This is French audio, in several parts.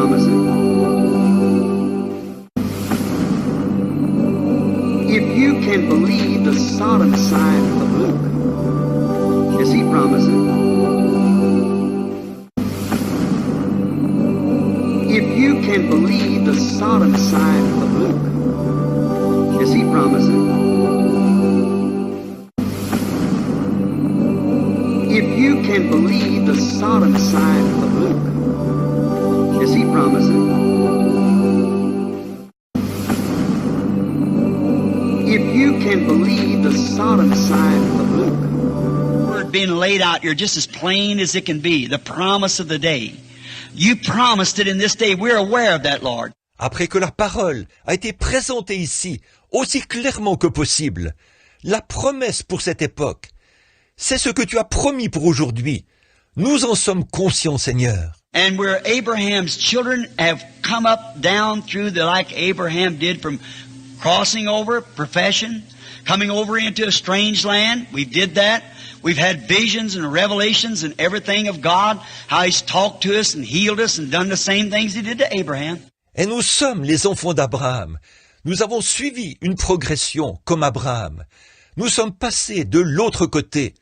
promised it. If you can believe the Sodom side of Luke, is he promising? If you can believe the Sodom side of Luke, is he promising? If you can believe the Sodom side of Luke, is he promising? If you can believe the Sodom side of Luke. Word being laid out here just as plain as it can be, the promise of the day. You promised it in this day. We're aware of that, Lord. Après que la parole a été présentée ici aussi clairement que possible, la promesse pour cette époque, c'est ce que tu as promis pour aujourd'hui. Nous en sommes conscients, Seigneur. And where Abraham's children have come up, down through the like Abraham did from crossing over, profession, coming over into a strange land. We did that. We've had visions and revelations and everything of God, how He's talked to us and healed us and done the same things He did to Abraham. Et nous sommes les enfants d'Abraham. Nous avons suivi une progression comme Abraham. Nous sommes passés de l'autre côté.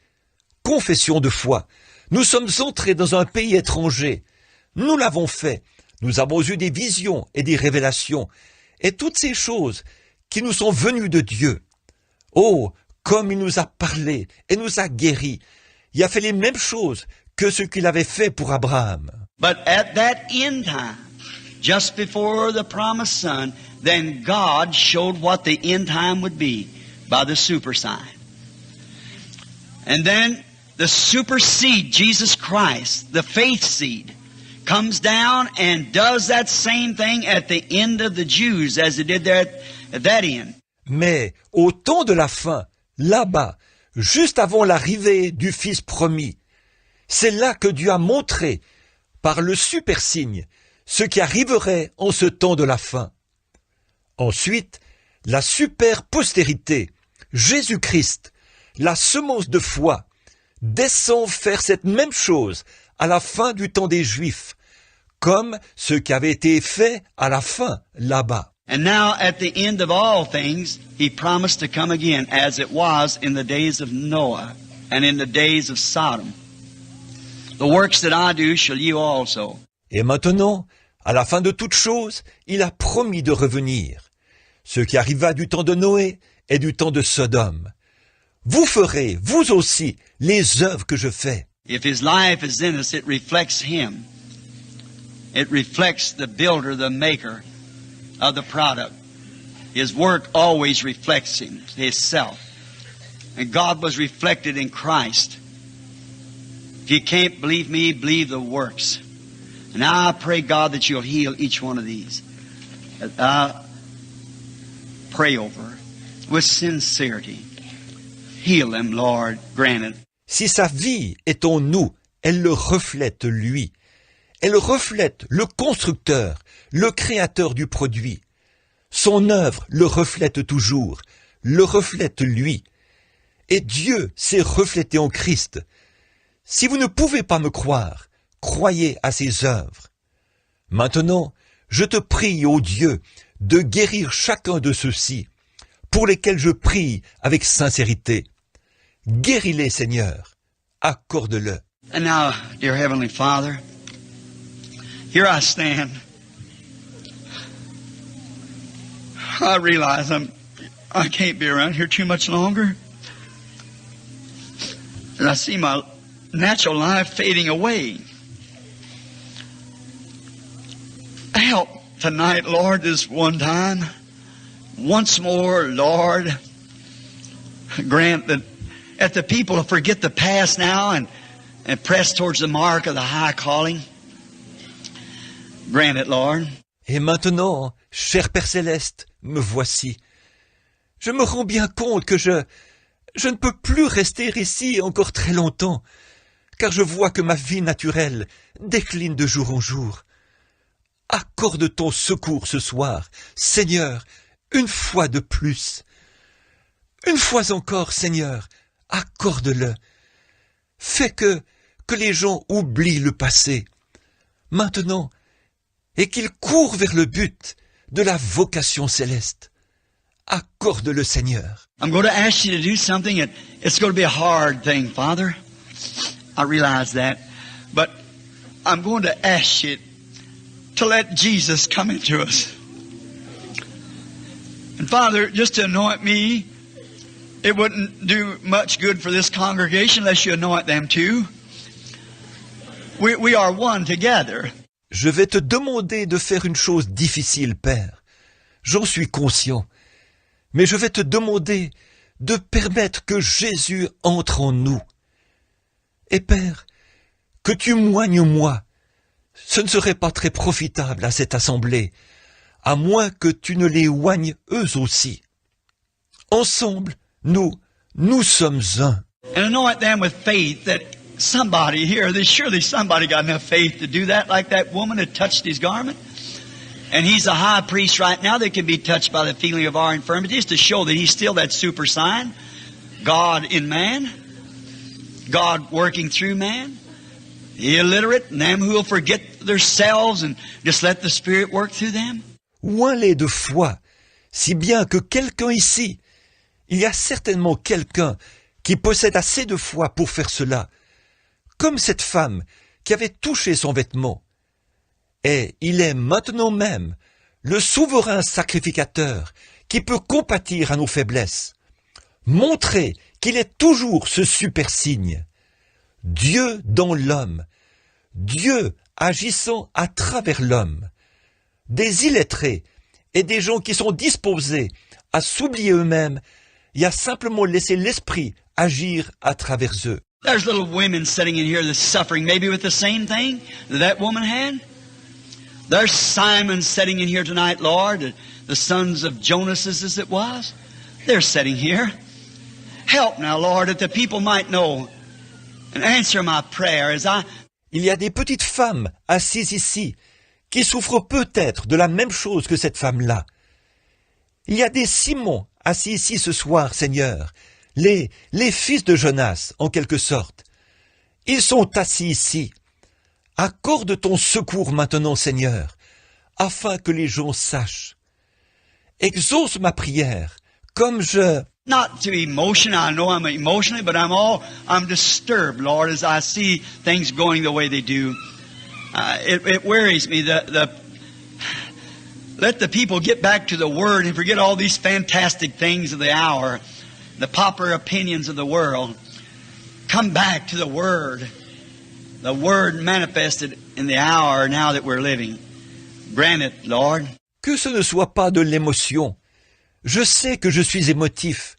Confession de foi. Nous sommes entrés dans un pays étranger. Nous l'avons fait. Nous avons eu des visions et des révélations. Et toutes ces choses qui nous sont venues de Dieu. Oh, comme il nous a parlé et nous a guéris. Il a fait les mêmes choses que ce qu'il avait fait pour Abraham. But at that end time, just before the promised son, then God showed what the end time would be by the super sign. And then the super seed, Jesus Christ, the faith seed, comes down and does that same thing at the end of the Jews as it did there at that end. Mais au temps de la fin, là-bas, juste avant l'arrivée du Fils promis, c'est là que Dieu a montré, par le super signe, ce qui arriverait en ce temps de la fin. Ensuite, la super postérité, Jésus-Christ, la semence de foi, descend faire cette même chose à la fin du temps des Juifs, comme ce qui avait été fait à la fin là-bas. And now at the end of all things, He promised to come again as it was in the days of Noah and in the days of Sodom. The works that I do shall you also. Et maintenant, à la fin de toutes choses, il a promis de revenir. Ce qui arriva du temps de Noé et du temps de Sodome. Vous ferez, vous aussi, les œuvres que je fais. If His life is in us, it reflects Him. It reflects the builder, the maker of the product. His work always reflects Him, Himself. And God was reflected in Christ. If you can't believe me, believe the works. And now I pray, God, that you'll heal each one of these. Pray over with sincerity. Heal them, Lord, grant it. Si sa vie est en nous, elle le reflète lui. Elle reflète le constructeur, le créateur du produit. Son œuvre le reflète toujours, le reflète lui. Et Dieu s'est reflété en Christ. Si vous ne pouvez pas me croire, croyez à ses œuvres. Maintenant, je te prie, ô Dieu, de guérir chacun de ceux-ci, pour lesquels je prie avec sincérité. Guéris-les, Seigneur. Accorde-le. And now, dear Heavenly Father, here I stand. I realize I can't be around here too much longer. And I see my natural life fading away. Help tonight, Lord, this one time. Once more, Lord, grant that the people will forget the past now and press towards the mark of the high calling. Grant it, Lord. Et maintenant, cher Père Céleste, me voici. Je me rends bien compte que je ne peux plus rester ici encore très longtemps, car je vois que ma vie naturelle décline de jour en jour. Accorde ton secours ce soir, Seigneur, une fois de plus. Une fois encore, Seigneur, accorde-le. Fais que les gens oublient le passé. Maintenant, et qu'il court vers le but de la vocation céleste. Accorde-le, Seigneur. I'm going to ask you to do something that it's going to be a hard thing, Father. I realize that. But I'm going to ask you to let Jesus come into us. And Father, just to anoint me, it wouldn't do much good for this congregation unless you anoint them too. We are one together. Je vais te demander de faire une chose difficile, Père. J'en suis conscient. Mais je vais te demander de permettre que Jésus entre en nous. Et Père, que tu moignes moi. Ce ne serait pas très profitable à cette assemblée, à moins que tu ne les oignes eux aussi. Ensemble, nous sommes un. And anoint them with faith that somebody here, surely somebody got enough faith to do that, like that woman that touched his garment. And he's a high priest right now that can be touched by the feeling of our infirmities to show that he's still that super sign. God in man. God working through man. The illiterate and them who will forget themselves and just let the Spirit work through them. Oins-les de foi, si bien que quelqu'un ici, il y a certainement quelqu'un qui possède assez de foi pour faire cela, comme cette femme qui avait touché son vêtement. Et il est maintenant même le souverain sacrificateur qui peut compatir à nos faiblesses. Montrer qu'il est toujours ce super signe. Dieu dans l'homme. Dieu agissant à travers l'homme. Des illettrés et des gens qui sont disposés à s'oublier eux-mêmes et à simplement laisser l'esprit agir à travers eux. There's little women sitting in here that's suffering maybe with the same thing that woman had. There's Simon sitting in here tonight, Lord, the sons of Jonas as it was. They're sitting here. Help now, Lord, that the people might know and answer my prayer as I... Il y a des petites femmes assises ici qui souffrent peut-être de la même chose que cette femme-là. Il y a des Simons assis ici ce soir, Seigneur, les fils de Jonas, en quelque sorte. Ils sont assis ici. Accorde ton secours maintenant, Seigneur, afin que les gens sachent. Exauce ma prière, comme je... Not to emotion, I know I'm emotionally, but I'm disturbed, Lord, as I see things going the way they do. It worries me. Let the people get back to the Word and forget all these fantastic things of the hour, the popular opinions of the world. Come back to the Word manifested in the hour now that we're living. Grant it, Lord. Que ce ne soit pas de l'émotion. Je sais que je suis émotif,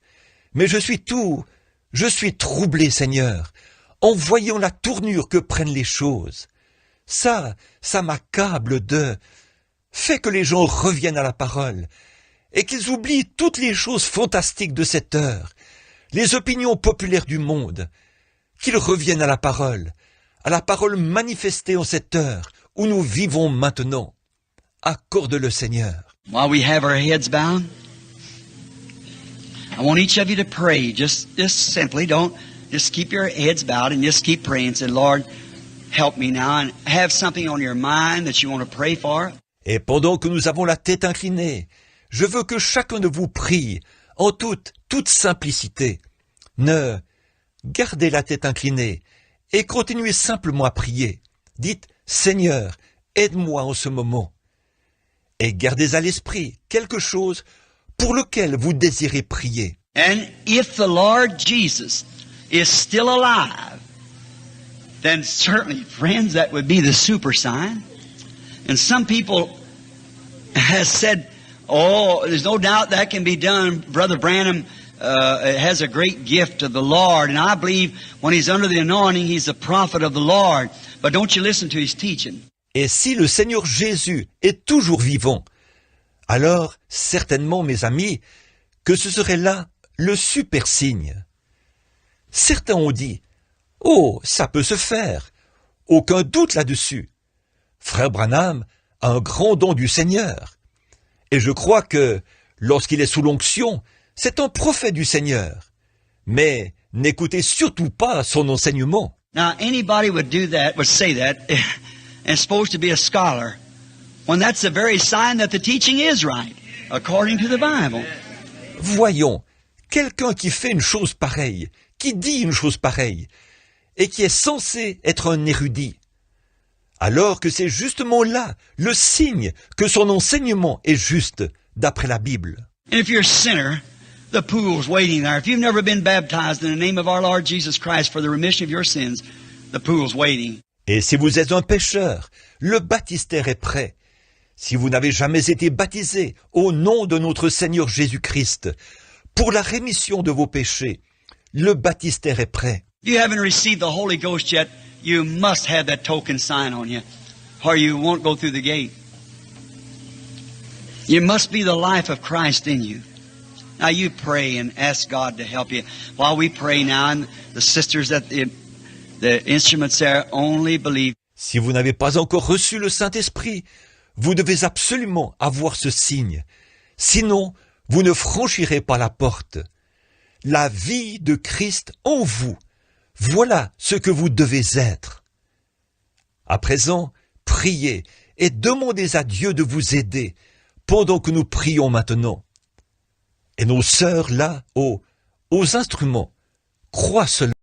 mais je suis troublé, Seigneur, en voyant la tournure que prennent les choses. Ça m'accable de... Fais que les gens reviennent à la parole et qu'ils oublient toutes les choses fantastiques de cette heure, les opinions populaires du monde, qu'ils reviennent à la parole manifestée en cette heure où nous vivons maintenant. Accorde-le, Seigneur. While we have our heads bowed, I want each of you to pray. Just simply, don't just keep your heads bowed and just keep praying. Say, Lord, help me now, and have something on your mind that you want to pray for. Et pendant que nous avons la tête inclinée, je veux que chacun de vous prie en toute simplicité. Ne gardez la tête inclinée et continuez simplement à prier. Dites, Seigneur, aide-moi en ce moment. Et gardez à l'esprit quelque chose pour lequel vous désirez prier. And if the Lord Jesus is still alive, then certainly, friends, that would be the super sign. And some people has said, oh, there's no doubt that can be done. Brother Branham has a great gift of the Lord. And I believe when he's under the anointing, he's a prophet of the Lord. But don't you listen to his teaching. Et si le Seigneur Jésus est toujours vivant, alors, certainement, mes amis, que ce serait là le super signe. Certains ont dit, « Oh, ça peut se faire. Aucun doute là-dessus. Frère Branham a un grand don du Seigneur. Et je crois que, lorsqu'il est sous l'onction, c'est un prophète du Seigneur. Mais n'écoutez surtout pas son enseignement. » Now, anybody would say that, and supposed to be a scholar, when that's the very sign that the teaching is right, according to the Bible. Voyons, quelqu'un qui fait une chose pareille, qui dit une chose pareille, et qui est censé être un érudit, alors que c'est justement là le signe que son enseignement est juste d'après la Bible. And if you're a sinner, the pool's waiting there. If you've never been baptized in the name of our Lord Jesus Christ for the remission of your sins, the pool's waiting. Et si vous êtes un pécheur, le baptistère est prêt. Si vous n'avez jamais été baptisé au nom de notre Seigneur Jésus-Christ, pour la rémission de vos péchés, le baptistère est prêt. If you haven't received the Holy Ghost yet, you must have that token sign on you, or you won't go through the gate. You must be the life of Christ in you. Now you pray and ask God to help you. While we pray now, and the sisters at the instruments there only believe. Si vous n'avez pas encore reçu le Saint-Esprit, vous devez absolument avoir ce signe. Sinon, vous ne franchirez pas la porte. La vie de Christ en vous, voilà ce que vous devez être. À présent, priez et demandez à Dieu de vous aider pendant que nous prions maintenant. Et nos sœurs là, aux instruments, croient cela.